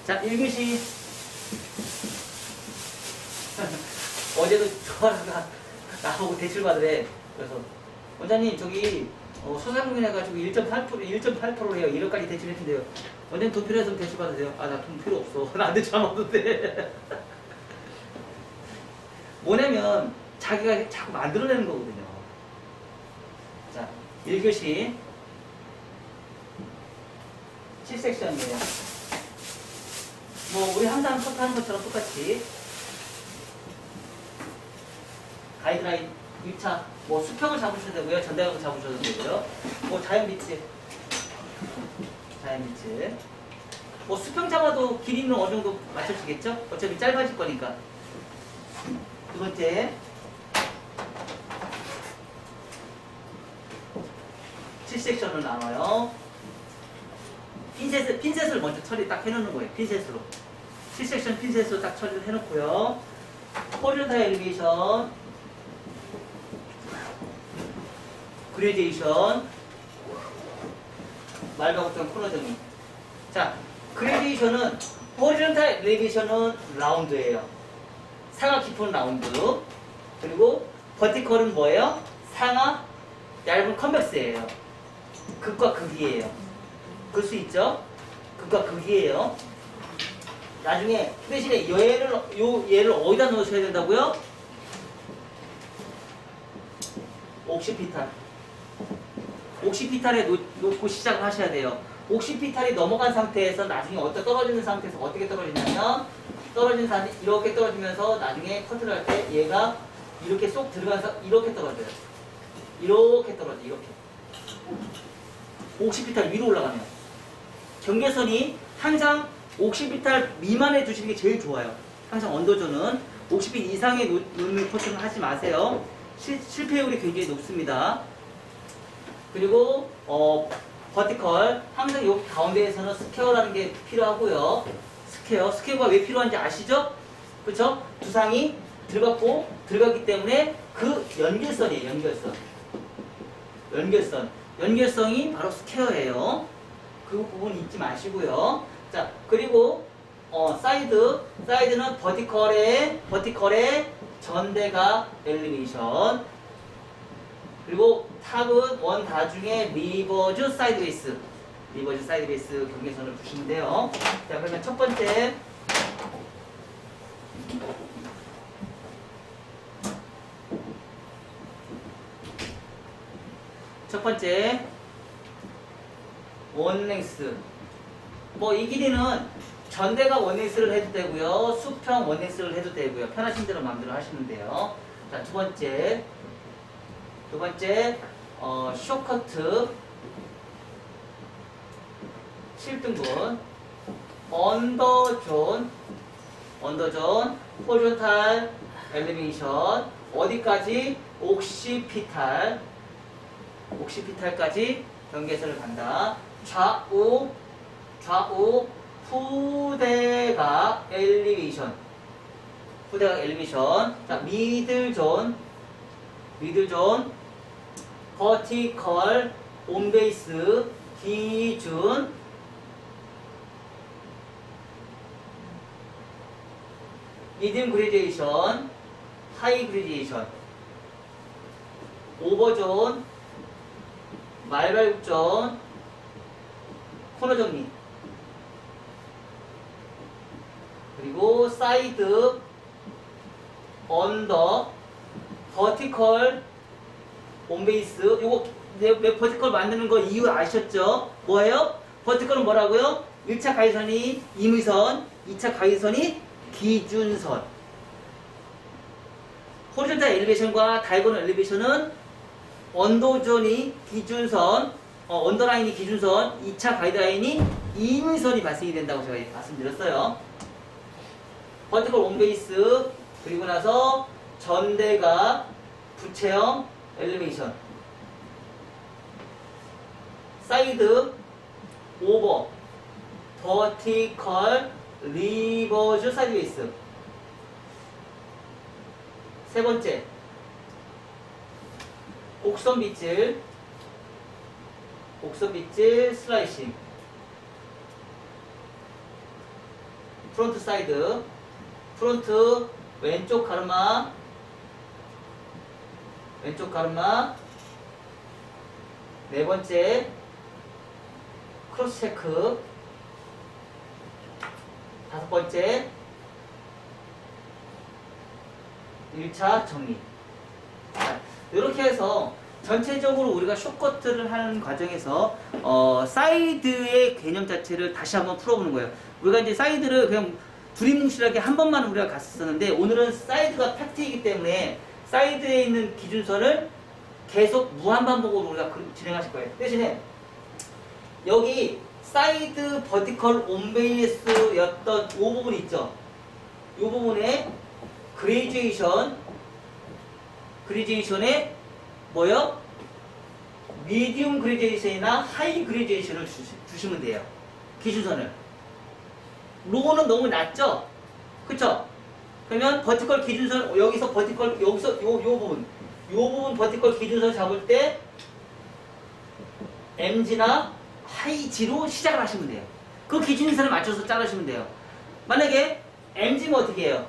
자, 1교시. 어제도 저하다가 나보고 대출 받으래. 그래서, 원장님, 저기, 소상공인 해가지고 1.8% 해요. 1억까지 대출했는데요. 원장님 돈 필요해서 대출 받으세요. 아, 나 돈 필요 없어. 나 대출 안 받는데. 뭐냐면, 자기가 자꾸 만들어내는 거거든요. 자, 1교시. 7섹션이에요. 뭐 우리 항상 하는 것처럼 똑같이 가이드라인 1차 뭐 수평을 잡으셔도 되고요. 전대각을 잡으셔도 되고요. 뭐 자연빛 뭐 수평 잡아도 길이는 어느 정도 맞춰지겠죠? 어차피 짧아질 거니까. 두 번째 7섹션을 나눠요. 핀셋을 먼저 처리 딱 해놓는 거예요. 핀셋으로. 7섹션 핀셋으로 딱 처리를 해놓고요. 호리존탈 엘리베이션, 그레디에이션, 말가국장 코너 정리. 자, 그레디에이션은, 호리존탈 엘리베이션은 라운드예요. 상하 깊은 라운드. 그리고 버티컬은 뭐예요? 상하 얇은 컨벡스예요. 극과 극이에요. 글 수 있죠? 극과 극이에요. 나중에 그 대신에 얘를 어디다 넣으셔야 된다고요? 옥시피탈. 옥시피탈에 놓고 시작을 하셔야 돼요. 옥시피탈이 넘어간 상태에서 나중에 떨어지는 상태에서 어떻게 떨어지냐면 떨어진 산이 이렇게 떨어지면서 나중에 커트를 할 때 얘가 이렇게 쏙 들어가서 이렇게 떨어져요. 이렇게 떨어져. 이렇게. 옥시피탈 위로 올라가면. 경계선이 항상 옥시피탈 미만에 두시는 게 제일 좋아요. 항상 언더존은 옥시핏 이상의 놓는 코팅을 하지 마세요. 실패율이 굉장히 높습니다. 그리고 버티컬 항상 여기 가운데에서는 스퀘어라는 게 필요하고요. 스퀘어가 왜 필요한지 아시죠? 그렇죠? 두상이 들어갔기 때문에 그 연결선이에요. 연결성이 바로 스퀘어예요. 그 부분 잊지 마시고요. 자, 그리고 사이드는 버티컬의 전대각 엘리베이션. 그리고 탑은 원 다중에 리버즈 사이드베이스 경계선을 두시면 돼요. 자, 그러면 첫 번째 원랭스. 뭐 이 길이는 전대각 원랭스를 해도 되고요. 수평 원랭스를 해도 되고요. 편하신 대로 마음대로 하시면 돼요. 자, 두 번째 쇼커트 7등분 언더존 호리존탈 엘리베이션 어디까지? 옥시피탈까지 경계선을 간다. 좌우 후대각 엘리베이션. 자, 미들존 버티컬 온베이스 기준. 미디움 그레디에이션, 하이 그레디에이션. 오버존, 말발굽존, 코너 정리. 그리고 사이드, 언더, 버티컬, 온베이스. 요거 왜 버티컬 만드는 거 이유 아셨죠? 뭐예요? 버티컬은 뭐라고요? 1차 가위선이 임의선, 2차 가위선이 기준선. 호리존탈 엘리베이션과 다이고널 엘리베이션은 언더존이 기준선, 언더라인이 기준선, 2차 가이드라인이 임의선이 발생이 된다고 제가 말씀드렸어요. 버티컬 온베이스, 그리고 나서 전대각 부채형 엘리베이션. 사이드, 오버, 버티컬, 리버즈 사이드베이스. 세 번째, 곡선 빗질 슬라이싱. 프론트 사이드, 프론트 왼쪽 가르마, 왼쪽 가르마, 네 번째 크로스 체크, 다섯 번째 1차 정리. 자, 이렇게 해서 전체적으로 우리가 숏커트를 하는 과정에서 사이드의 개념 자체를 다시 한번 풀어보는 거예요. 우리가 이제 사이드를 그냥 두리뭉실하게 한 번만 우리가 갔었는데, 오늘은 사이드가 팩트이기 때문에 사이드에 있는 기준선을 계속 무한반복으로 우리가 진행하실 거예요. 대신에 여기 사이드 버티컬 온베이스였던 이 부분 있죠? 이 부분에 그레듀에이션에 뭐요? 미디움 그레듀에이션이나 하이 그레듀에이션을 주시면 돼요. 기준선을. 로는 너무 낮죠? 그쵸? 그러면 버티컬 기준선, 여기서 버티컬, 여기서 요 부분 버티컬 기준선 잡을 때 MG나 하이G로 시작을 하시면 돼요. 그 기준선을 맞춰서 자르시면 돼요. 만약에 MG면 어떻게 해요?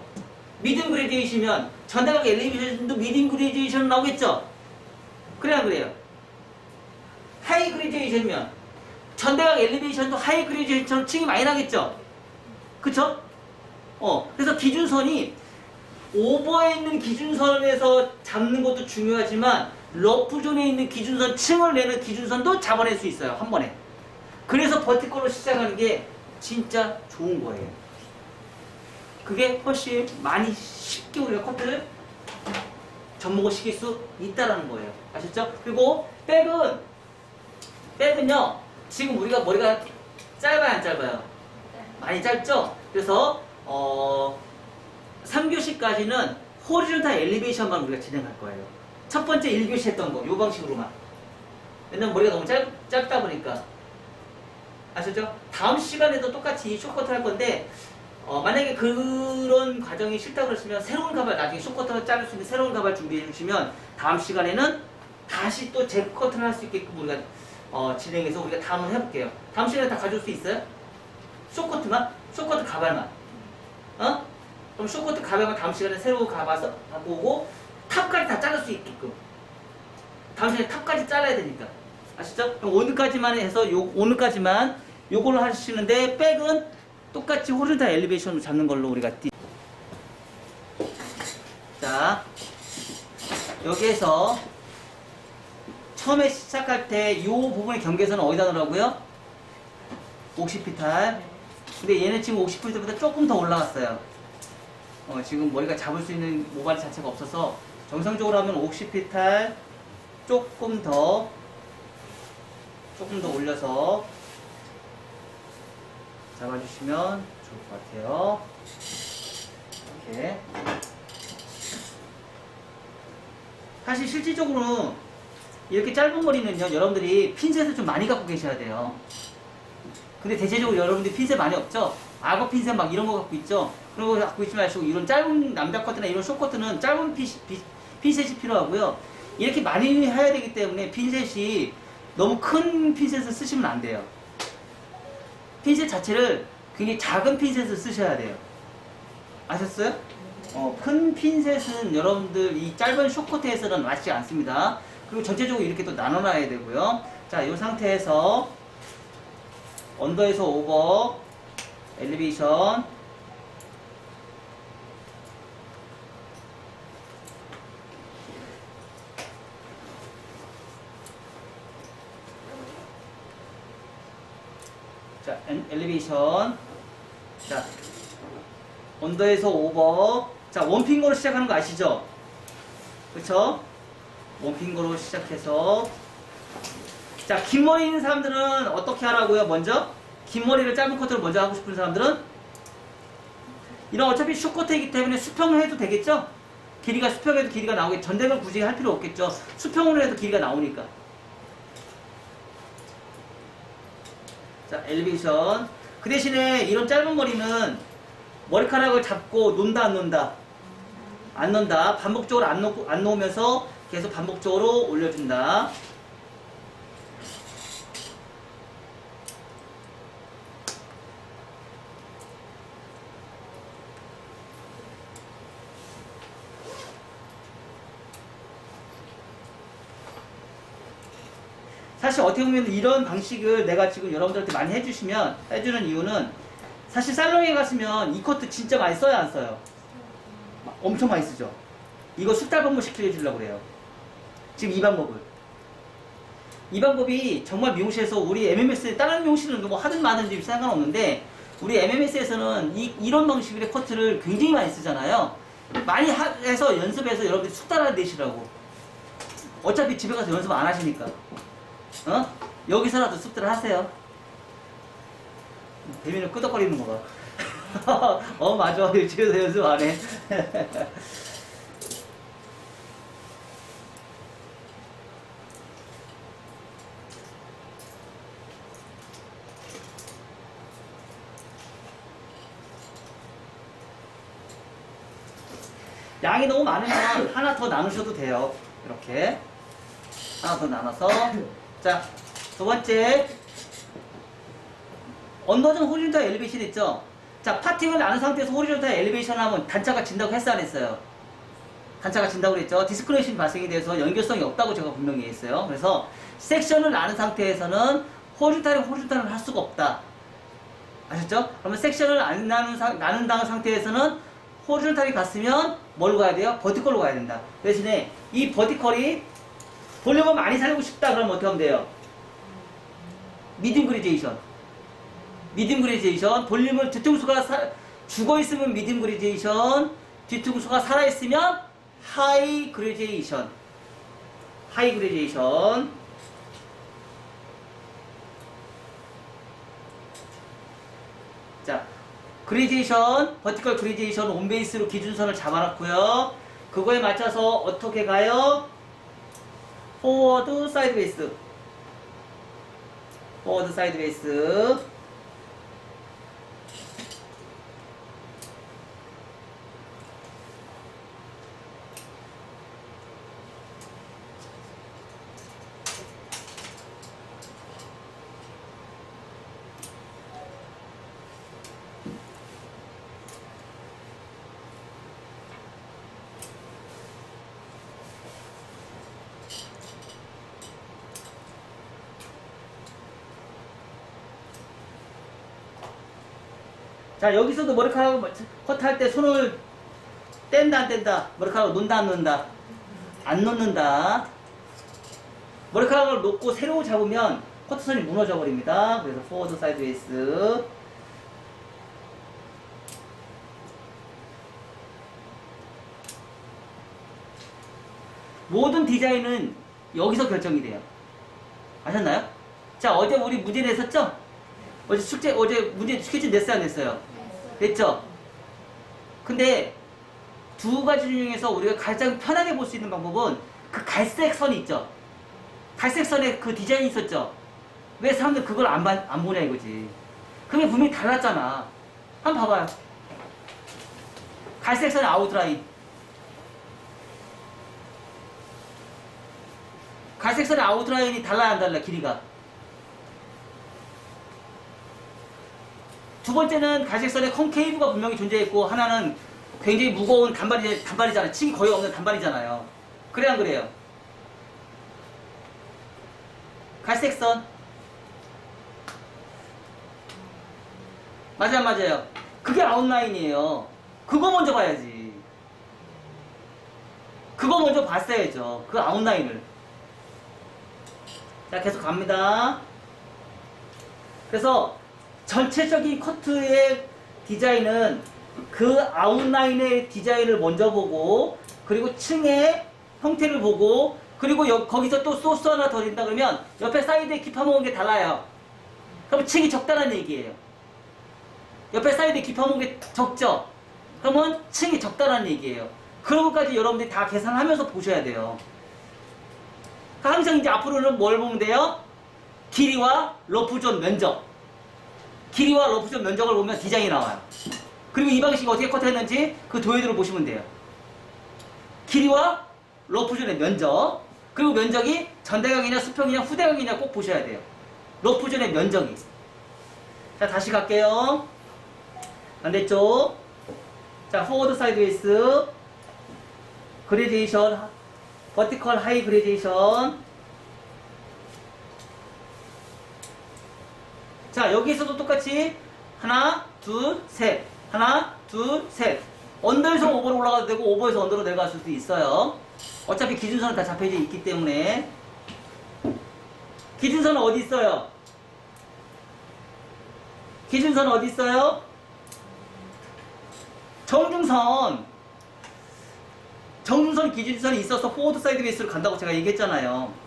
미디움 그레듀에이션이면 전대각 엘리베이션도 미디움 그레듀에이션 나오겠죠? 그래야 그래요. 하이 그레듀에이션이면 전대각 엘리베이션도 하이 그레듀에이션처럼 층이 많이 나겠죠? 그쵸? 그래서 기준선이 오버에 있는 기준선에서 잡는 것도 중요하지만 러프존에 있는 기준선, 층을 내는 기준선도 잡아낼 수 있어요. 한 번에. 그래서 버티컬로 시작하는 게 진짜 좋은 거예요. 그게 훨씬 많이 쉽게 우리가 커트를 접목을 시킬 수 있다라는 거예요. 아셨죠? 그리고 백은요, 지금 우리가 머리가 짧아요, 안 짧아요? 많이 짧죠? 그래서 3교시까지는 호리존탈 엘리베이션만 우리가 진행할 거예요. 첫 번째 1교시 했던 거, 요 방식으로만. 왜냐면 머리가 너무 짧다 보니까. 아셨죠? 다음 시간에도 똑같이 이 숏커트 할 건데, 만약에 그런 과정이 싫다고 그러시면 새로운 가발, 나중에 숏커트를 자를 수 있는 새로운 가발 준비해 주시면 다음 시간에는 다시 또 잭커트를 할 수 있게끔 우리가 진행해서 우리가 다음을 해볼게요. 다음 시간에 다 가져올 수 있어요? 숏커트만? 숏커트 가발만. 그럼 숏커트 가발만 다음 시간에 새로 가봐서 갖고 오고 탑까지 다 자를 수 있게끔. 다음 시간에 탑까지 잘라야 되니까. 아시죠? 그럼 오늘까지만 해서 오늘까지만 요걸로 하시는데, 백은 똑같이 호리존탈 엘리베이션으로 잡는 걸로 우리가 자, 여기에서 처음에 시작할 때 이 부분의 경계선은 어디다 넣으라고요? 옥시피탈. 근데 얘는 지금 옥시피탈보다 조금 더 올라갔어요. 지금 머리가 잡을 수 있는 모발 자체가 없어서 정상적으로 하면 옥시피탈 조금 더 올려서 잡아주시면 좋을 것 같아요. 이렇게. 사실 실질적으로 이렇게 짧은 머리는요, 여러분들이 핀셋을 좀 많이 갖고 계셔야 돼요. 근데 대체적으로 여러분들이 핀셋 많이 없죠? 악어 핀셋 막 이런 거 갖고 있죠? 그런 거 갖고 있지 마시고, 이런 짧은 남자 커트나 이런 숏커트는 짧은 핀셋이 필요하고요. 이렇게 많이 해야 되기 때문에 핀셋이 너무 큰 핀셋을 쓰시면 안 돼요. 핀셋 자체를 굉장히 작은 핀셋을 쓰셔야 돼요. 아셨어요? 큰 핀셋은 여러분들 이 짧은 숏커트에서는 맞지 않습니다. 그리고 전체적으로 이렇게 또 나눠놔야 되고요. 자, 이 상태에서 언더에서 오버 엘리베이션, 자, 엘리베이션, 자, 언더에서 오버. 자, 원핑거로 시작하는 거 아시죠? 그쵸? 원핑거로 시작해서, 자, 긴 머리 있는 사람들은 어떻게 하라고요? 먼저 긴 머리를 짧은 커트를 먼저 하고 싶은 사람들은 이런, 어차피 숏커트이기 때문에 수평을 해도 되겠죠? 길이가 수평해도 길이가 나오겠죠. 전대를 굳이 할 필요 없겠죠. 수평으로 해도 길이가 나오니까. 자, 엘리베이션. 그 대신에 이런 짧은 머리는 머리카락을 잡고 논다, 안 논다? 안 논다. 반복적으로 안 놓으면서 계속 반복적으로 올려준다. 사실 어떻게 보면 이런 방식을 내가 지금 여러분들한테 많이 해주는 이유는 사실 살롱에 갔으면 이 커트 진짜 많이 써야 안 써요? 엄청 많이 쓰죠. 이거 숙달 방법 시켜주려고 그래요. 지금 이 방법이 정말 미용실에서 우리 MMS, 다른 미용실은 뭐 하든 마든지 상관없는데 우리 MMS에서는 이런 방식의 커트를 굉장히 많이 쓰잖아요. 많이 해서 연습해서 여러분들이 숙달하는 대시라고. 어차피 집에 가서 연습 안 하시니까. 여기서라도 숙달을 하세요. 대민을 끄덕거리는 거 봐. 맞아. 집에서 연습 안 해. 양이 너무 많으면 하나 더 나누셔도 돼요. 이렇게. 하나 더 나눠서. 자, 두 번째. 언더전 호리존탈 엘리베이션 있죠? 자, 파팅을 나눈 상태에서 호리존탈 엘리베이션 하면 단차가 진다고 했어, 안 했어요? 단차가 진다고 그랬죠? 디스크레이션 발생에 대해서 연결성이 없다고 제가 분명히 했어요. 그래서 섹션을 나눈 상태에서는 호리존탈을 할 수가 없다. 아셨죠? 그러면 섹션을 안 나눈 상태에서는 호리존탈이 갔으면 뭘로 가야 돼요? 버티컬로 가야 된다. 대신에 이 버티컬이 볼륨을 많이 살리고 싶다 그러면 어떻게 하면 돼요? 미디움 그레디에이션. 볼륨을 뒤통수가 죽어있으면 미디움 그레디에이션, 뒤통수가 살아있으면 하이 그레디에이션. 자, 그레디에이션, 버티컬 그레디에이션 온베이스로 기준선을 잡아놨고요. 그거에 맞춰서 어떻게 가요? 포워드, 사이드 베이스. 자, 여기서도 머리카락 컷할 때 손을 뗀다 안 뗀다, 머리카락을 놓는다 안 놓는다, 안 놓는다. 머리카락을 놓고 세로 잡으면 커트선이 무너져 버립니다. 그래서 포워드 사이드 베이스. 모든 디자인은 여기서 결정이 돼요. 아셨나요? 자, 어제 우리 문제 냈었죠? 어제 문제 스케줄 냈어요, 안 냈어요? 냈죠? 근데 두 가지 중에서 우리가 가장 편하게 볼 수 있는 방법은 그 갈색 선 있죠? 갈색 선에 그 디자인이 있었죠? 왜 사람들 그걸 안 보냐 이거지. 그게 분명히 달랐잖아. 한번 봐봐요. 갈색 선의 아웃라인. 갈색 선의 아웃라인이 달라야 안 달라, 길이가? 두 번째는 갈색선에 컨케이브가 분명히 존재했고, 하나는 굉장히 무거운 단발이잖아요. 층이 거의 없는 단발이잖아요. 그래 안 그래요? 갈색선. 맞아요, 맞아요. 그게 아웃라인이에요. 그거 먼저 봐야지. 그거 먼저 봤어야죠. 그 아웃라인을. 자, 계속 갑니다. 그래서 전체적인 커트의 디자인은 그 아웃라인의 디자인을 먼저 보고, 그리고 층의 형태를 보고, 그리고 거기서 또 소스 하나 더 린다 그러면 옆에 사이드에 깊어 먹은 게 달라요. 그럼 층이 적다는 얘기예요. 옆에 사이드에 깊어 먹은 게 적죠? 그러면 층이 적다는 얘기예요. 그런 것까지 여러분들이 다 계산하면서 보셔야 돼요. 그러니까 항상 이제 앞으로는 뭘 보면 돼요? 길이와 러프존 면적. 길이와 러프존 면적을 보면 디자인이 나와요. 그리고 이 방식이 어떻게 커트했는지 그 도형들을 보시면 돼요. 길이와 러프존의 면적, 그리고 면적이 전대각이냐 수평이냐 후대각이냐 꼭 보셔야 돼요. 러프존의 면적이. 자, 다시 갈게요. 반대쪽. 자, 포워드 사이드 베이스, 그레디에이션, 버티컬 하이 그레디에이션. 자, 여기서도 똑같이 하나, 둘, 셋. 하나, 둘, 셋. 언더에서 오버로 올라가도 되고 오버에서 언더로 내려갈 수도 있어요. 어차피 기준선은 다 잡혀져 있기 때문에. 기준선은 어디 있어요? 기준선은 어디 있어요? 정중선. 정중선 기준선이 있어서 포워드 사이드 베이스로 간다고 제가 얘기했잖아요.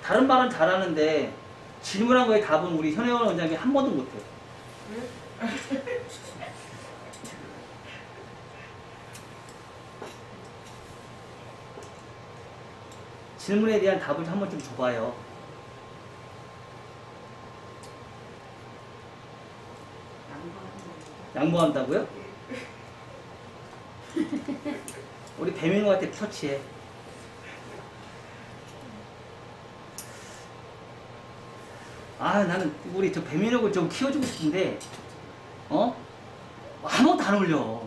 다른 말은 잘하는데 질문한 거에 답은 우리 현혜원 원장님이 한 번도 못해요. 질문에 대한 답을 한 번 좀 줘봐요. 양보한다고요? 우리 배민호한테 터치해. 아, 나는 우리 저 배민호를 좀 키워주고 싶은데, 아무것도 안 어울려.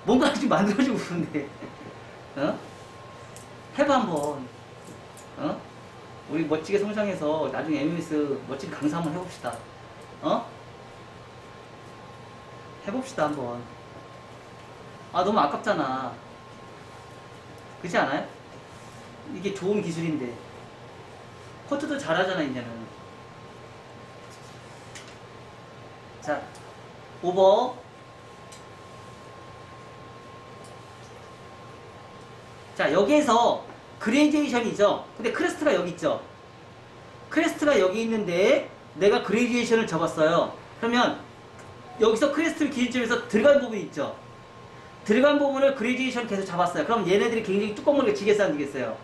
뭔가 좀 만들어주고 싶은데, 해봐, 한번. 우리 멋지게 성장해서 나중에 MMS 멋진 강사 한번 해봅시다. 해봅시다, 한번. 아, 너무 아깝잖아. 그렇지 않아요? 이게 좋은 기술인데. 코트도 잘하잖아, 이제는. 자, 오버. 자, 여기에서 그레디에이션이죠. 근데 크레스트가 여기 있죠. 크레스트가 여기 있는데 내가 그레디에이션을 적었어요. 그러면 여기서 크레스트 기준점에서 들어간 부분이 있죠. 들어간 부분을 그레디에이션 계속 잡았어요. 그럼 얘네들이 굉장히 뚜껑머리가 지겠어요, 안 지겠어요?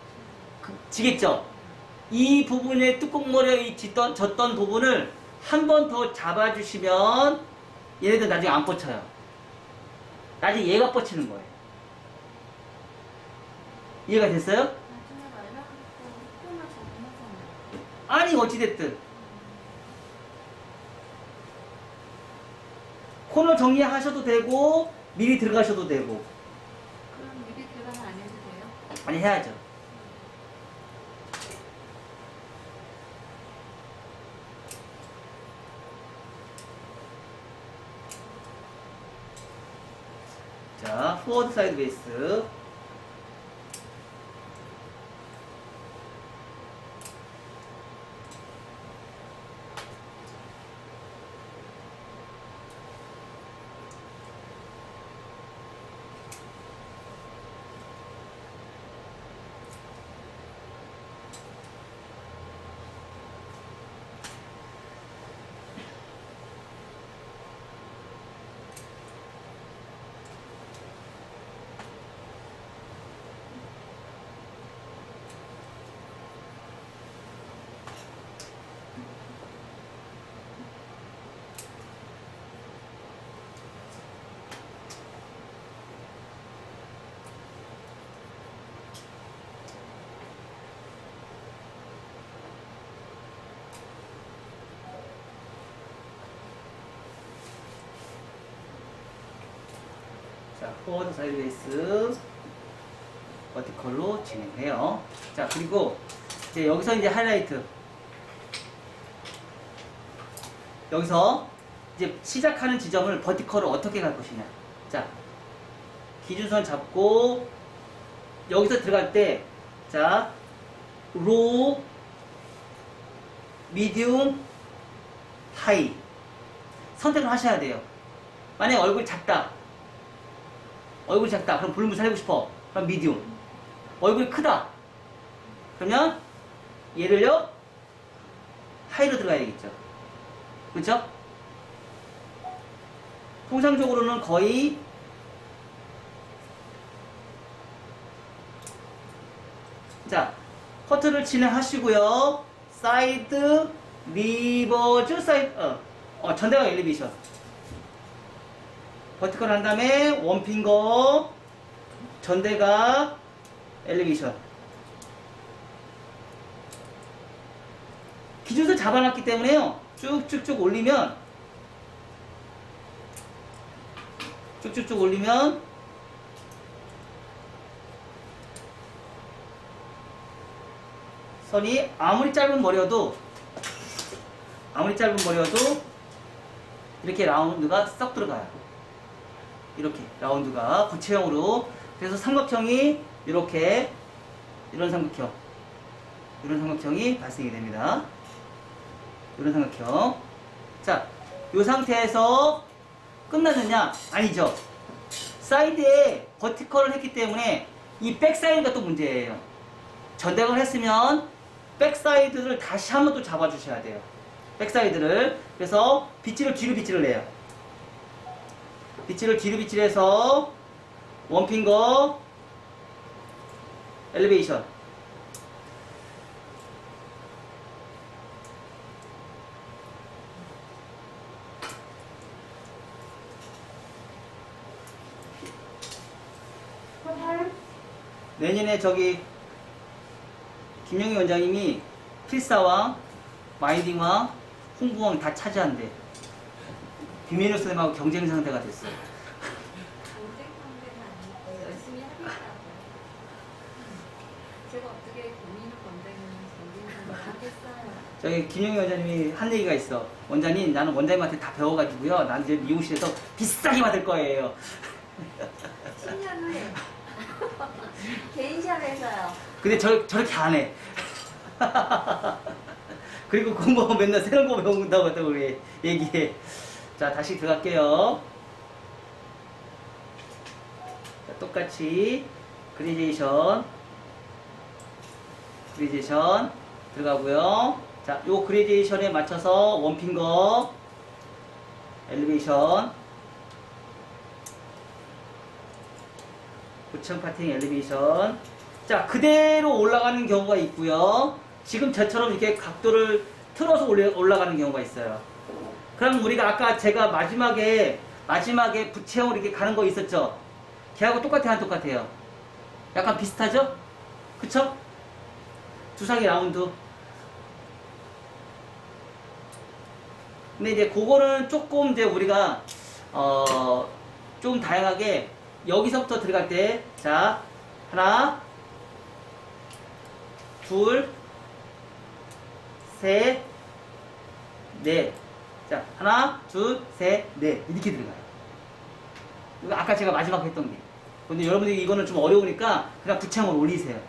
지겠죠. 이 부분에 뚜껑머리가 졌던 부분을 한 번 더 잡아주시면 얘네들 나중에 안 뻗쳐요. 나중에 얘가 뻗치는 거예요. 이해가 됐어요? 아니, 어찌됐든 코너 정리하셔도 되고 미리 들어가셔도 되고. 그럼 미리 들어가면 안 해도 돼요? 아니, 해야죠. 자, 포워드 사이드 베이스. 자, 포워드 사이드 베이스 버티컬로 진행해요. 자, 그리고 이제 여기서 이제 하이라이트. 여기서 이제 시작하는 지점을 버티컬로 어떻게 갈 것이냐. 자, 기준선 잡고 여기서 들어갈 때, 자, 로우, 미디움, 하이 선택을 하셔야 돼요. 만약에 얼굴이 작다. 얼굴이 작다. 그럼 볼륨을 살리고 싶어. 그럼 미디움. 얼굴이 크다. 그러면 얘를요 하이로 들어가야겠죠. 그렇죠? 통상적으로는 거의 자, 커트를 진행하시고요. 사이드, 리버즈, 사이드, 전대각 엘리베이션. 버티컬 한 다음에 원핑거, 전대각, 엘리베이션. 기준선 잡아놨기 때문에요. 쭉쭉쭉 올리면, 쭉쭉쭉 올리면, 선이 아무리 짧은 머리여도 이렇게 라운드가 썩 들어가요. 이렇게 라운드가 부채형으로. 그래서 삼각형이 이렇게 이런 삼각형이 발생이 됩니다. 이런 삼각형. 자, 이 상태에서 끝났느냐? 아니죠. 사이드에 버티컬을 했기 때문에 이 백사이드가 또 문제예요. 전대각을 했으면 백사이드를 다시 한번 또 잡아주셔야 돼요. 백사이드를. 그래서 빗질을 뒤로 빗질을 해요. 빗질을 뒤로 빗질해서 원핑거 엘리베이션. 내년에 저기 김영희 원장님이 필사왕, 마인딩왕, 홍보왕 다 차지한대. 김민호 선생님하고 경쟁 상대가 됐어요. 경쟁 상대가 아니고 열심히 하겠다고. 제가 어떻게 고민을 건드리면 경쟁 하겠어요. 저기 김영희 원장님이 한 얘기가 있어. 원장님, 나는 원장님한테 다 배워가지고요. 난 이제 미용실에서 비싸게 받을 거예요. 10년 후에 개인샵에서요. 근데 저렇게 안 해. 그리고 공부하면 맨날 새로운 거 배운다고 또 우리 얘기해. 자, 다시 들어갈게요. 자, 똑같이 그레이제이션 들어가고요. 자, 요 그레이제이션에 맞춰서 원핑거 엘리베이션, 구청 파팅 엘리베이션. 자, 그대로 올라가는 경우가 있고요. 지금 저처럼 이렇게 각도를 틀어서 올라가는 경우가 있어요. 그럼 우리가 아까 제가 마지막에 부채형으로 이렇게 가는 거 있었죠? 걔하고 안 똑같아요? 약간 비슷하죠? 그쵸? 두상의 라운드. 근데 이제 그거는 조금 이제 우리가 좀 다양하게 여기서부터 들어갈 때, 자, 하나, 둘, 셋, 넷. 자, 하나, 둘, 셋, 넷. 이렇게 들어가요. 이거 아까 제가 마지막 했던 게. 근데 여러분들이 이거는 좀 어려우니까 그냥 부채형으로 올리세요.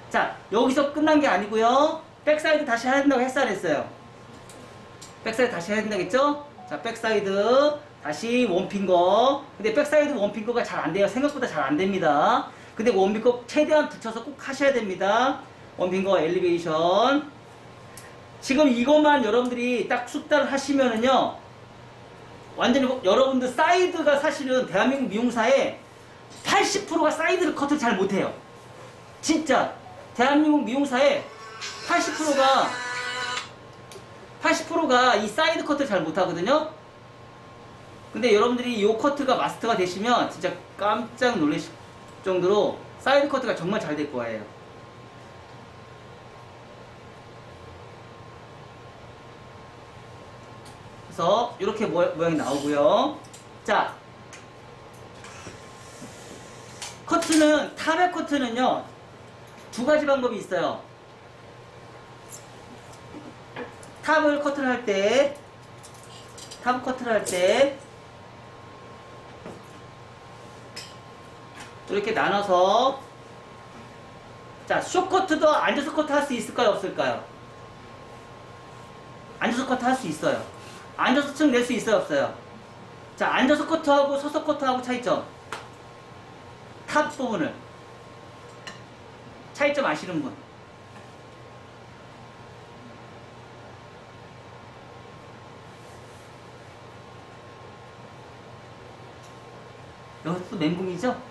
자, 여기서 끝난 게 아니고요. 백사이드 다시 해야 된다고 했어야 했어요. 백사이드 다시 해야 된다겠죠? 자, 백사이드 다시 원핑거. 근데 백사이드 원핑거가 잘 안 돼요. 생각보다 잘 안 됩니다. 근데 원핑거 최대한 붙여서 꼭 하셔야 됩니다. 원핑거 엘리베이션. 지금 이것만 여러분들이 딱 숙달을 하시면은요, 완전히 여러분들 사이드가 사실은 대한민국 미용사의 80%가 사이드 커트를 잘 못해요. 진짜 대한민국 미용사의 80%가 이 사이드 커트를 잘 못하거든요. 근데 여러분들이 이 커트가 마스터가 되시면 진짜 깜짝 놀라실 정도로 사이드 커트가 정말 잘 될 거예요. 그래서 이렇게 모양이 나오고요. 자, 커트는, 탑의 커트는요, 두 가지 방법이 있어요. 탑을 커트를 할 때, 이렇게 나눠서, 자, 숏커트도 앉아서 커트 할 수 있을까요? 없을까요? 앉아서 커트 할 수 있어요. 앉아서 층 낼 수 있어요? 없어요? 자, 앉아서 커트하고 서서 커트하고 차이점. 탑 부분을. 차이점 아시는 분? 이것도 멘붕이죠?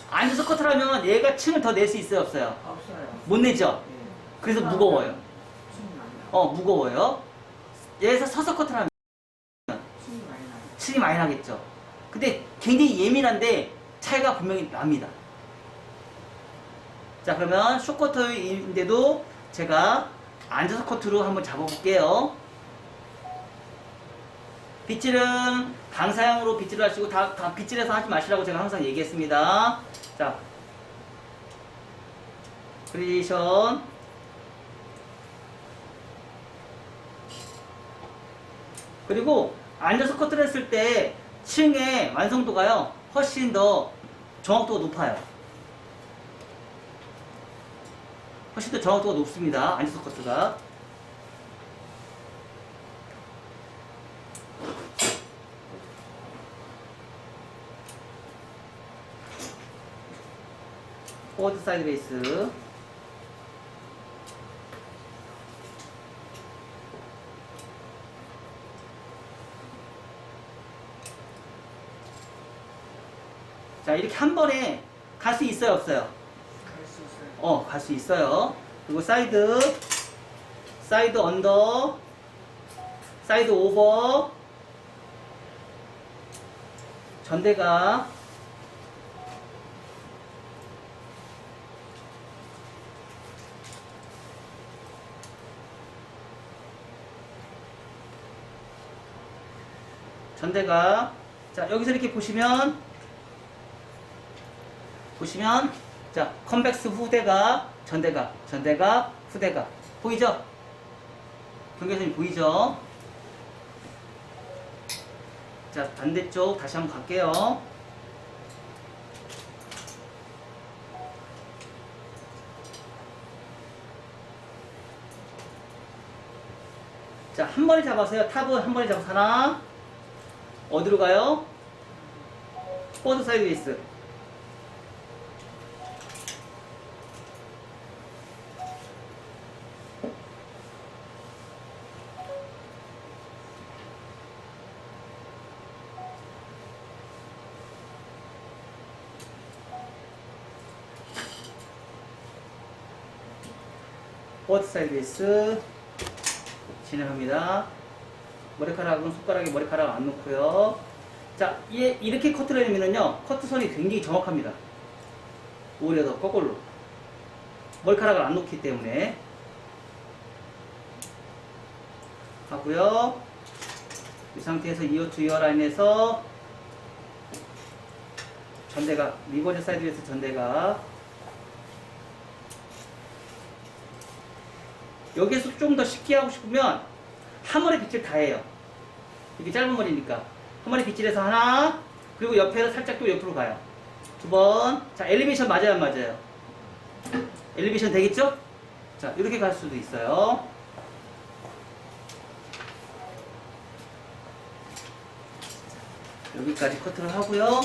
앉아서 커트를 하면 얘가 층을 더 낼 수 있어요? 없어요? 없어요. 못 내죠? 예. 그래서 무거워요. 춤이 많이 나요. 무거워요. 얘에서 서서 커트를 하면 춤이 많이 나요. 층이 많이 나겠죠? 근데 굉장히 예민한데 차이가 분명히 납니다. 자, 그러면 숏커트인데도 제가 앉아서 커트로 한번 잡아볼게요. 빗질은 강사형으로 빗질을 하시고 다 빗질해서 하지 마시라고 제가 항상 얘기했습니다. 자, 그레디에이션. 그리고 앉아서 커트를 했을 때 층의 완성도가요 훨씬 더 정확도가 높아요. 훨씬 더 정확도가 높습니다. 앉아서 커트가. 포워드 사이드 베이스. 자, 이렇게 한 번에 갈 수 있어요, 없어요? 갈 수 있어요. 갈 수 있어요. 그리고 사이드 언더, 사이드 오버, 전대가, 자, 여기서 이렇게 보시면, 자, 컨벡스 후대가, 전대가, 후대가. 보이죠? 경계선이 보이죠? 자, 반대쪽 다시 한번 갈게요. 자, 한 번에 잡았어요. 탑은 한 번에 잡아서 하나. 어디로 가요? 포워드 사이드 베이스. 포워드 사이드 베이스 진행합니다. 머리카락은 손가락에 머리카락 안 놓고요. 자, 이렇게 커트를 하면은요, 커트선이 굉장히 정확합니다. 오히려 더 거꾸로. 머리카락을 안 놓기 때문에. 하고요. 이 상태에서 이어 투 이어 라인에서 전대가, 리버리 사이드에서 전대가. 여기에서 좀 더 쉽게 하고 싶으면 한 번에 빗질 다 해요. 이게 짧은 머리니까 한 번에 빗질해서 하나, 그리고 옆에서 살짝 또 옆으로 가요. 두 번. 자, 엘리베이션 맞아요, 안 맞아요? 엘리베이션 되겠죠? 자, 이렇게 갈 수도 있어요. 여기까지 커트를 하고요.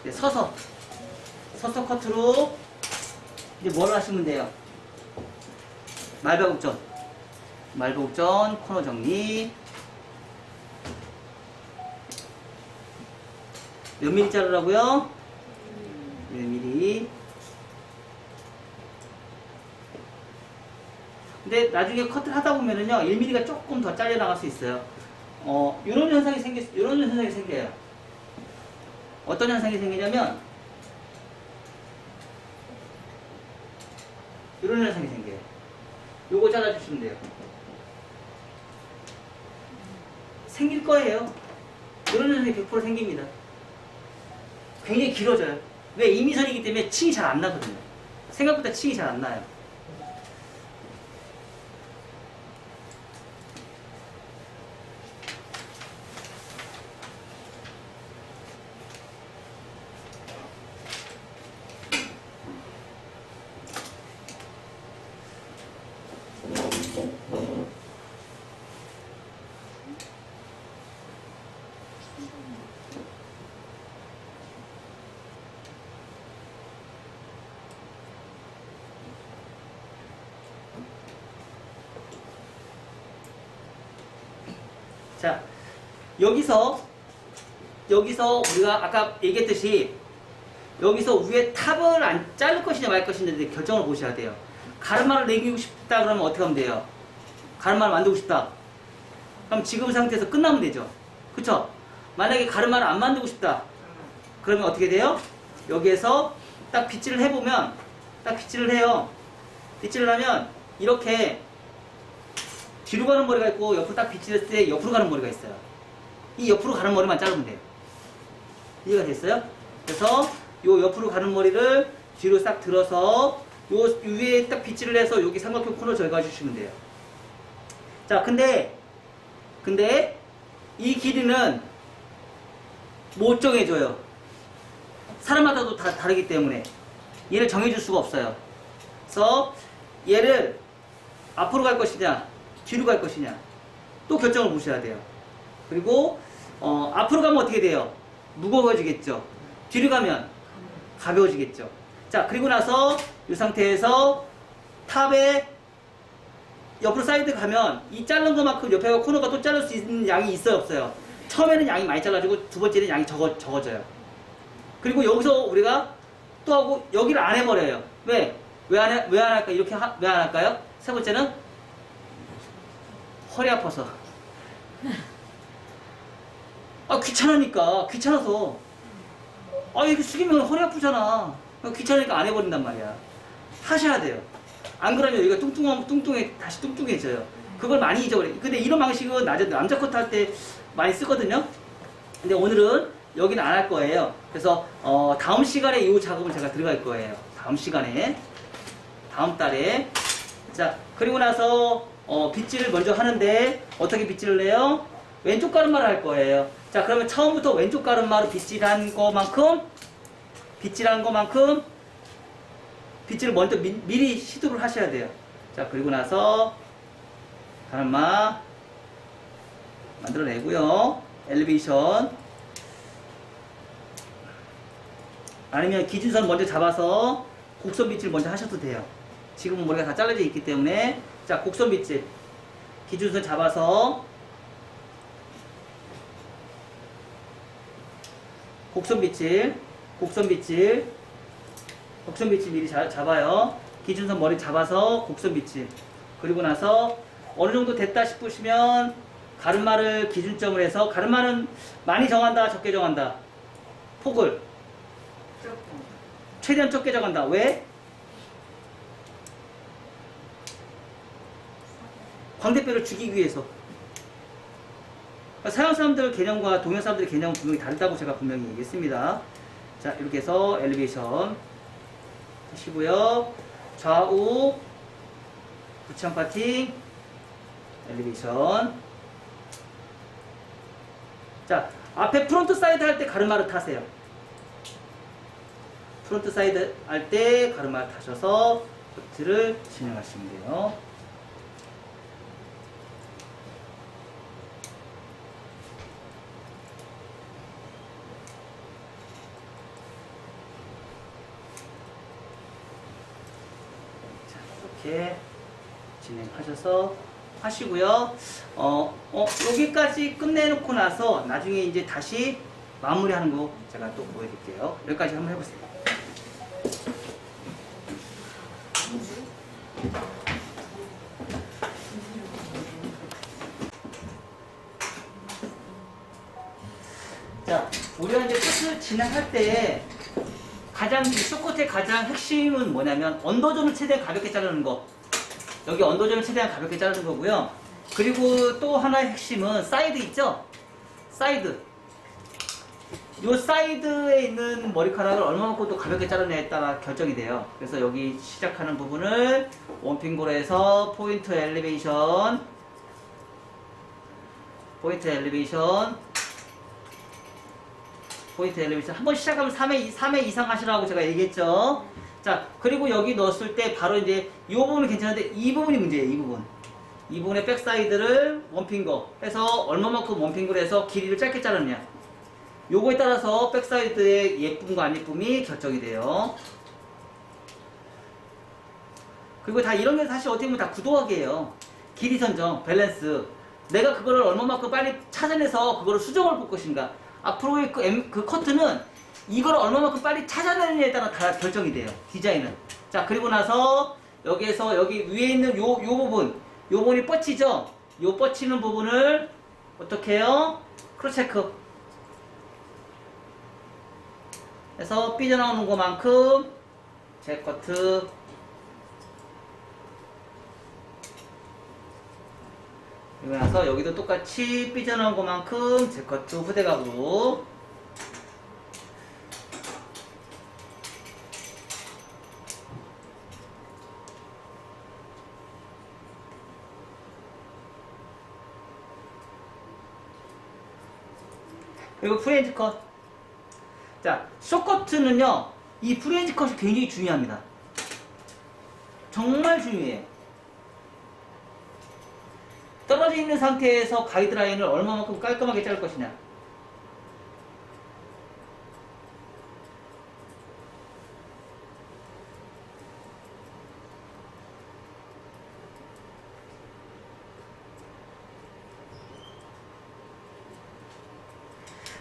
이제 서서 커트로 이제 뭘 하시면 돼요? 말버국전, 코너 정리. 몇 미리 자르라고요? 1mm. 근데 나중에 커트를 하다 보면은요, 1mm가 조금 더 잘려 나갈 수 있어요. 이런 현상이 생겨요. 어떤 현상이 생기냐면, 이런 현상이 생겨요. 요거 잘라주시면 돼요. 생길 거예요. 이런 현상이 100% 생깁니다. 굉장히 길어져요. 왜? 이미선이기 때문에 층이 잘 안 나거든요. 생각보다 층이 잘 안 나요. 자, 여기서 우리가 아까 얘기했듯이 여기서 위에 탑을 안 자를 것이냐 말 것이냐 결정을 보셔야 돼요. 가르마를 내기고 싶다 그러면 어떻게 하면 돼요? 가르마를 만들고 싶다. 그럼 지금 상태에서 끝나면 되죠. 그쵸? 만약에 가르마를 안 만들고 싶다. 그러면 어떻게 돼요? 여기에서 딱 빗질을 해보면, 딱 빗질을 해요. 빗질을 하면 이렇게 뒤로 가는 머리가 있고 옆으로 딱 빗질했을 때 옆으로 가는 머리가 있어요. 이 옆으로 가는 머리만 자르면 돼요. 이해가 됐어요? 그래서 요 옆으로 가는 머리를 뒤로 싹 들어서 요 위에 딱 빗질을 해서 여기 삼각형 코너 절가 주시면 돼요. 자, 근데 이 길이는 못 정해줘요. 사람마다도 다 다르기 때문에 얘를 정해줄 수가 없어요. 그래서 얘를 앞으로 갈 것이냐 뒤로 갈 것이냐 또 결정을 보셔야 돼요. 그리고 앞으로 가면 어떻게 돼요? 무거워지겠죠. 뒤로 가면 가벼워지겠죠. 자, 그리고 나서 이 상태에서 탑에 옆으로 사이드 가면 이 자른 것만큼 옆에 코너가 또 자를 수 있는 양이 있어요, 없어요? 처음에는 양이 많이 잘라지고 두 번째는 양이 적어져요. 그리고 여기서 우리가 또 하고 여기를 안 해버려요. 왜? 왜 안 할까요? 이렇게 왜 안 할까요? 세 번째는 허리 아파서. 아, 귀찮아서. 아, 이렇게 숙이면 허리 아프잖아. 귀찮으니까 안 해버린단 말이야. 하셔야 돼요. 안 그러면 여기가 다시 뚱뚱해져요. 그걸 많이 잊어버려요. 근데 이런 방식은 남자 커트 할 때 많이 쓰거든요. 근데 오늘은 여기는 안 할 거예요. 그래서 다음 시간에 이 작업을 제가 들어갈 거예요. 다음 달에. 자, 그리고 나서 빗질을 먼저 하는데 어떻게 빗질을 해요? 왼쪽 가르마를 할 거예요. 자, 그러면 처음부터 왼쪽 가르마로 빗질한 것만큼 빗질을 먼저 미리 시도를 하셔야 돼요. 자, 그리고 나서 가르마 만들어내고요. 엘리베이션 아니면 기준선 먼저 잡아서 곡선 빗질 먼저 하셔도 돼요. 지금은 머리가 다 잘라져 있기 때문에. 자, 곡선 빗질 기준선 잡아서 곡선 빗질 미리 잡아요. 기준선 머리 잡아서 곡선 빗질. 그리고 나서 어느 정도 됐다 싶으시면 가르마를 기준점을 해서, 가르마는 많이 정한다, 적게 정한다? 폭을 최대한 적게 정한다. 왜? 광대뼈를 죽이기 위해서. 서양 사람들 개념과 동양 사람들의 개념은 분명히 다르다고 제가 분명히 얘기했습니다. 자, 이렇게 해서 엘리베이션 하시고요. 좌우 부창 파팅 엘리베이션. 자, 앞에 프론트 사이드 할 때 가르마를 타세요. 프론트 사이드 할 때 가르마를 타셔서 커트를 진행하시면 돼요. 자, 이렇게 진행하셔서 하시고요. 여기까지 끝내놓고 나서 나중에 이제 다시 마무리하는 거 제가 또 보여드릴게요. 여기까지 한번 해보세요. 자, 우리가 이제 끝을 진행할 때 이 쇼컷의 가장 핵심은 뭐냐면 언더존을 최대한 가볍게 자르는 거. 여기 언더존을 최대한 가볍게 자르는 거고요. 그리고 또 하나의 핵심은 사이드 있죠? 사이드. 이 사이드에 있는 머리카락을 얼마만큼 또 가볍게 자르냐에 따라 결정이 돼요. 그래서 여기 시작하는 부분을 원핑거로 해서 포인트 엘리베이션 한번 시작하면 3회 이상 하시라고 제가 얘기했죠. 자, 그리고 여기 넣었을 때 바로 이제 이 부분은 괜찮은데 이 부분이 문제예요. 이 부분의 백사이드를 원핑거 해서 얼마만큼 원핑거로 해서 길이를 짧게 자르느냐, 요거에 따라서 백사이드의 예쁨과 안 예쁨이 결정이 돼요. 그리고 다 이런 게 사실 어떻게 보면 다 구도학이에요. 길이 선정, 밸런스. 내가 그거를 얼마만큼 빨리 찾아내서 그거를 수정을 볼 것인가. 앞으로의 그 커트는 이걸 얼마만큼 빨리 찾아내느냐에 따라 다 결정이 돼요. 디자인은. 자, 그리고 나서 여기에서 여기 위에 있는 요 부분이 뻗치죠? 요 뻗치는 부분을 어떻게 해요? 크로스 체크 해서 삐져나오는 것만큼 제 커트. 그리고 나서 여기도 똑같이 삐져나온 것만큼 제 커트 후대각으로. 그리고 프렌치 컷. 자, 숏커트는요, 이 프렌치 컷이 굉장히 중요합니다. 정말 중요해요. 떨어져 있는 상태에서 가이드라인을 얼마만큼 깔끔하게 자를 것이냐.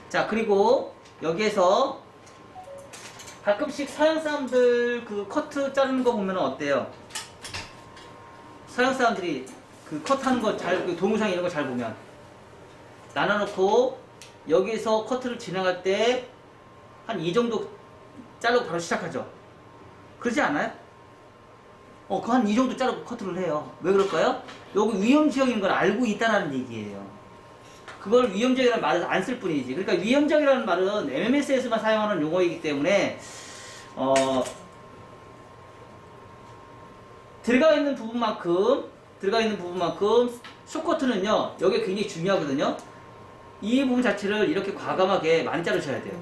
자, 그리고 여기에서 가끔씩 서양 사람들 그 커트 자르는 거 보면 어때요? 서양 사람들이 그 컷하는 거 잘, 그 동영상 이런 거 잘 보면 나눠놓고 여기서 커트를 진행할 때 한 이 정도 자르고 바로 시작하죠. 그러지 않아요? 그 한 이 정도 자르고 커트를 해요. 왜 그럴까요? 여기 위험지역인 걸 알고 있다는 얘기예요. 그걸 위험적이라는 말을 안 쓸 뿐이지. 그러니까 위험적이라는 말은 MMS에서만 사용하는 용어이기 때문에 들어가 있는 부분만큼 숏커트는요 여기가 굉장히 중요하거든요. 이 부분 자체를 이렇게 과감하게 많이 자르셔야 돼요.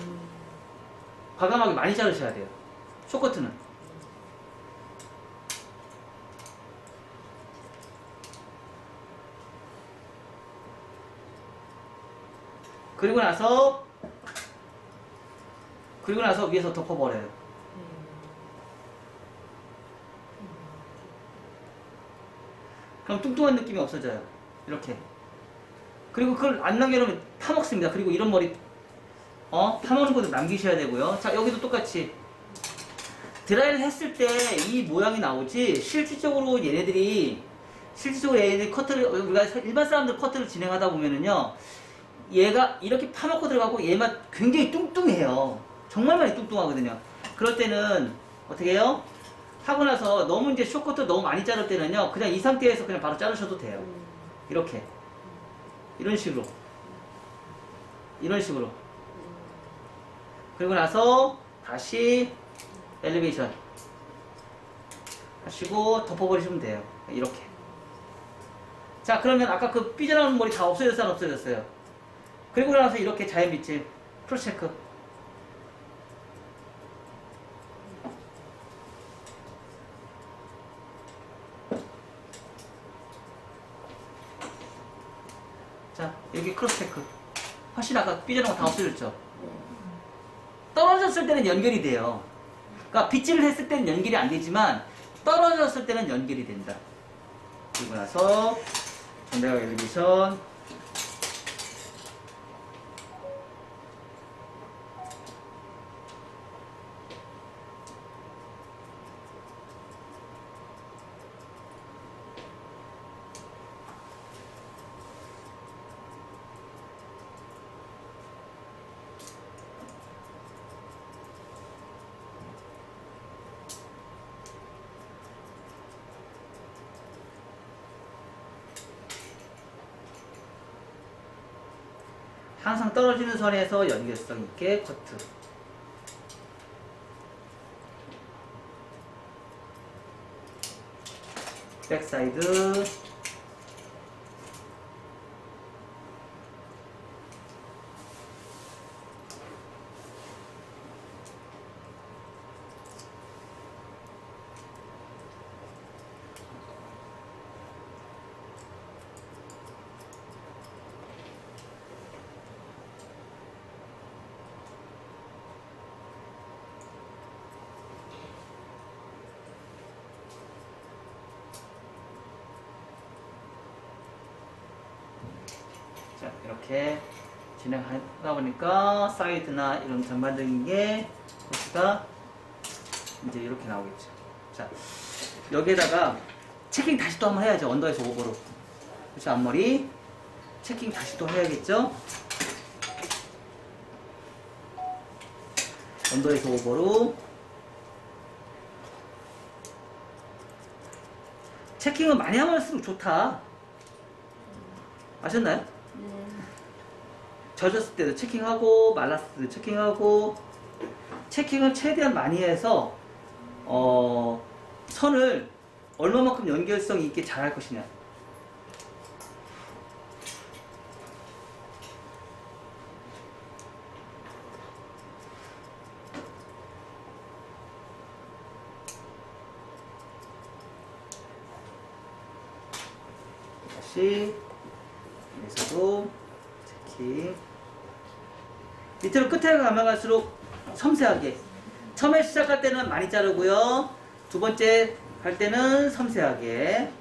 과감하게 많이 자르셔야 돼요. 숏커트는. 그리고 나서 위에서 덮어버려요. 그럼 뚱뚱한 느낌이 없어져요. 이렇게. 그리고 그걸 안 남겨놓으면 파먹습니다. 그리고 이런 머리 파먹는 것도 남기셔야 되고요. 자, 여기도 똑같이 드라이를 했을 때 이 모양이 나오지, 실질적으로 얘네들이 커트를, 우리가 일반 사람들 커트를 진행하다 보면은요, 얘가 이렇게 파먹고 들어가고 얘만 굉장히 뚱뚱해요. 정말 많이 뚱뚱하거든요. 그럴 때는 어떻게 해요? 하고 나서 너무 이제 숏커트 너무 많이 자를 때는요, 그냥 이 상태에서 그냥 바로 자르셔도 돼요. 이렇게. 이런 식으로. 그리고 나서 다시 엘리베이션 하시고 덮어버리시면 돼요. 이렇게. 자, 그러면 아까 그 삐져나오는 머리 다 없어졌어요, 안 없어졌어요? 그리고 나서 이렇게 자연 빗질 크로스 체크. 자, 여기 크로스 체크. 훨씬 아까 삐져나온 거 다 없어졌죠? 떨어졌을 때는 연결이 돼요. 그러니까 빗질을 했을 때는 연결이 안 되지만 떨어졌을 때는 연결이 된다. 그리고 나서 전대각 엘리베이션. 항상 떨어지는 선에서 연결성 있게 커트. 백사이드. 자, 이렇게 진행하다 보니까 사이드나 이런 전반적인 게 코스가 이제 이렇게 나오겠죠. 자, 여기에다가 체킹 다시 또 한번 해야죠. 언더에서 오버로. 그렇죠. 앞머리 체킹 다시 또 해야겠죠. 언더에서 오버로. 체킹은 많이 하면 할수록 좋다. 아셨나요? 네. 젖었을 때도 체킹하고 말랐을 때도 체킹하고, 체킹을 최대한 많이 해서 선을 얼마만큼 연결성 있게 잘 할 것이냐. 똑같이 여기서도 체킹. 밑으로 끝에 가면 갈수록 섬세하게. 처음에 시작할 때는 많이 자르고요. 두 번째 할 때는 섬세하게.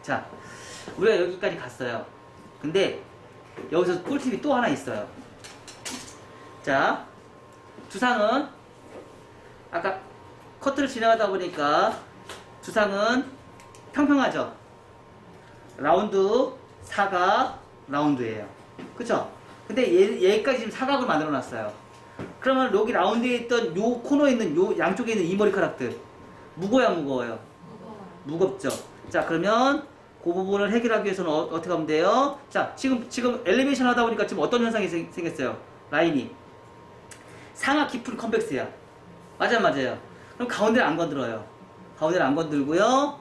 자, 우리가 여기까지 갔어요. 근데 여기서 꿀팁이 또 하나 있어요. 자, 두상은 아까 커트를 진행하다 보니까 두상은 평평하죠. 라운드, 사각, 라운드예요. 그쵸? 근데 얘까지 지금 사각을 만들어 놨어요. 그러면 여기 라운드에 있던 요 코너에 있는 요 양쪽에 있는 이 머리카락들 무거워요, 무거워요? 무겁죠. 자, 그러면 그 부분을 해결하기 위해서는 어떻게 하면 돼요? 자, 지금 엘리베이션 하다 보니까 지금 어떤 현상이 생겼어요? 라인이 상하 깊은 컨벡스야. 맞아요. 그럼 가운데를 안 건드려요. 가운데를 안 건들고요.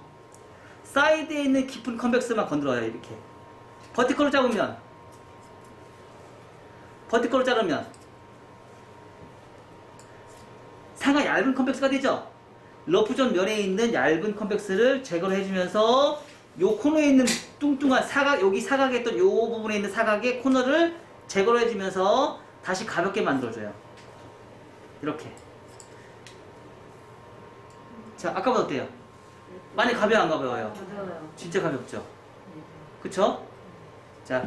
사이드에 있는 깊은 컨벡스만 건드려요. 이렇게 버티컬로 자르면 상하 얇은 컨벡스가 되죠. 러프존 면에 있는 얇은 컨벡스를 제거를 해주면서 요 코너에 있는 뚱뚱한 사각, 여기 사각에 있던 요 부분에 있는 사각의 코너를 제거를 해주면서 다시 가볍게 만들어줘요. 이렇게. 자, 아까보다 어때요? 많이 가벼워, 안 가벼워요? 가벼워요. 진짜 가볍죠? 그쵸? 자,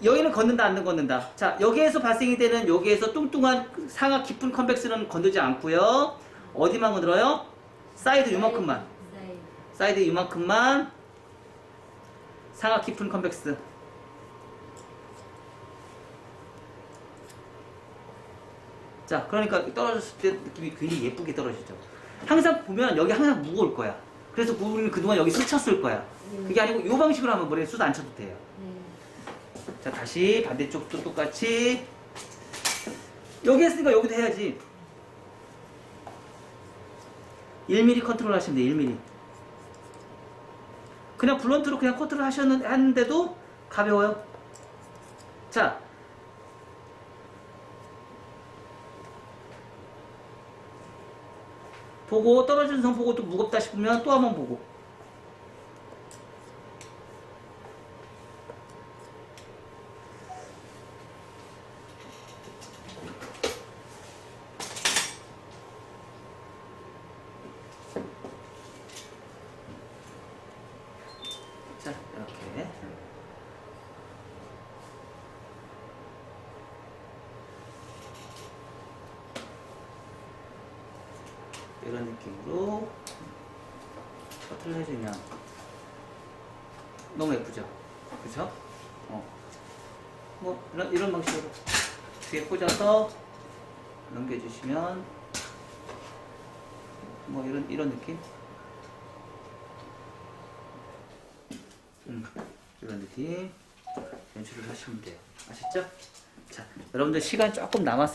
여기는 걷는다, 안 걷는다. 자, 여기에서 발생이 되는 여기에서 뚱뚱한 상하 깊은 컨벡스는 건들지 않고요. 어디만 건드려요? 사이드 요만큼만. 사이드 요만큼만 상하 깊은 컨벡스. 자, 그러니까 떨어졌을 때 느낌이 굉장히 예쁘게 떨어지죠. 항상 보면 여기 항상 무거울 거야. 그래서 우리는 그동안 여기 스쳤을 거야. 그게 아니고 이 방식으로 하면 머리에 숱 안 쳐도 돼요. 자, 다시 반대쪽도 똑같이. 여기 했으니까 여기도 해야지. 1mm 컨트롤 하시면 돼요. 1mm. 그냥 블런트로 그냥 커트를 하는데도 가벼워요. 자, 보고 떨어지는 선 보고 또 무겁다 싶으면 또 한번 보고. 자, 이렇게. 이런 느낌으로 커트를 해주면 너무 예쁘죠? 그쵸? 뭐 이런 방식으로 뒤에 꽂아서 넘겨주시면 뭐 이런 느낌? 이런 느낌 연출을 하시면 돼요. 아셨죠? 자, 여러분들 시간 조금 남았어요.